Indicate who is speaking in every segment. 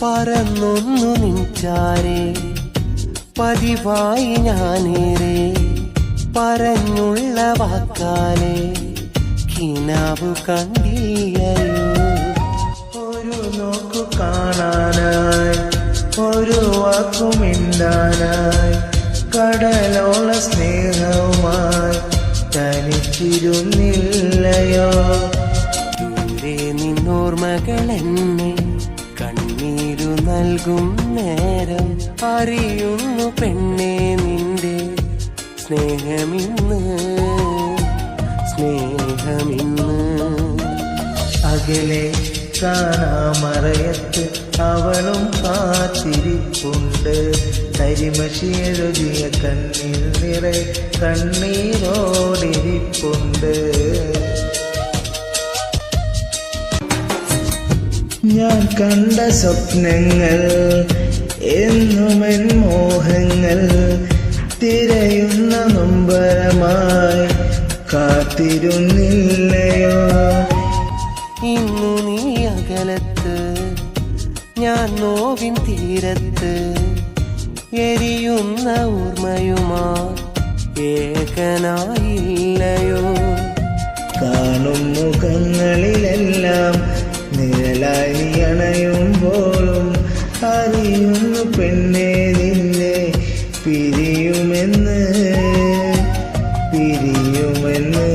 Speaker 1: പറന്നൊന്നു നിൻചാരേ പതിവായി ഞാനേറെ പറഞ്ഞുള്ള വാക്കാലേ കിനാവു കണ്ടില്ലയോ.
Speaker 2: ഒരു നോക്കു കാണാനായി ഒരു വാക്കുമിണ്ടാനായി കടലോള സ്നേഹവുമായി തനിച്ചിരുന്നില്ലയോ.
Speaker 1: ദൂരെ നിന്നോർമകളെന്നെ കണ്ണീരു നൽകും നേരം അറിയുന്നു പെണ്ണെ നിന്റെ സ്നേഹമിന്ന് സ്നേഹമിന്ന്.
Speaker 2: അകലെ കാണാമറയത്ത് അവളും കാത്തിരിപ്പുണ്ട്. കരിമഷിയെഴുതിയ കണ്ണിൽ നിറയെ കണ്ണീരോടിരിപ്പുണ്ട്. ഞാൻ കണ്ട സ്വപ്നങ്ങൾ എന്നുമെൻ മോഹങ്ങൾ തിരയുന്ന നൊമ്പരമായി കാത്തിരുന്നില്ലയോ.
Speaker 1: ഇന്നു നീ അകലത്ത് ഞാൻ നോവിൻ തീരത്ത് എരിയുന്ന ഓർമ്മയുമാ ഏകനായില്ലയോ.
Speaker 2: കാണും മുഖങ്ങളിലെല്ലാം നിഴലായി അണയുമ്പോഴും അറിയുന്നു പെണ്ണെ നിന്നെ പിരിയുമെന്ന് പിരിയുമെന്ന്.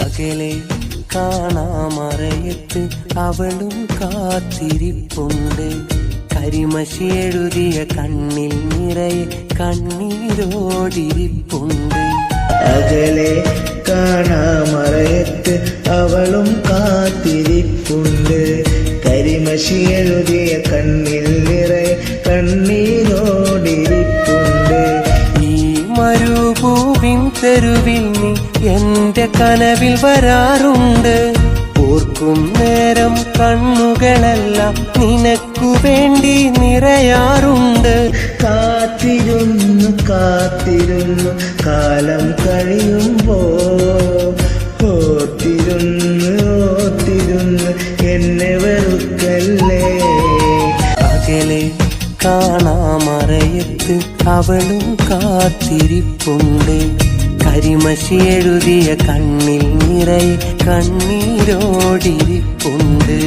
Speaker 1: അകലെ കാണാമറയത്ത് അവളും കാത്തിരിപ്പുണ്ട്. കരിമഷി എഴുതിയ കണ്ണിൽ നിറയെ കണ്ണീരോടിരിപ്പുണ്ട്.
Speaker 2: അകലെ കാണാമറയത്ത് അവളും കാത്തിരിപ്പുണ്ട്. കരിമഷി എഴുതിയ കണ്ണിൽ നിറയെ കണ്ണീരോടിരിപ്പുണ്ട്.
Speaker 1: ഈ മരുഭൂവിൻ തെരുവിൽ നീ എന്റെ കനവിൽ വരാറുണ്ട്. ഓർക്കും നേരം കണ്ണുകളെല്ലാം നിനക്കു വേണ്ടി നിറയാറുണ്ട്.
Speaker 2: കാത്തിരുന്നു കാത്തിരുന്നു കാലം കഴിയുമ്പോ ഓർത്തിരുന്ന് ഓർത്തിരുന്ന് എന്നെ വെറുക്കല്ലേ.
Speaker 1: അകലെ കാണാമറയത്ത് അവളും കാത്തിരിപ്പുണ്ട്. കരിമഷി എഴുതിയ കണ്ണിൽ നിറയെ കണ്ണീരോടിരിപ്പുണ്ട്.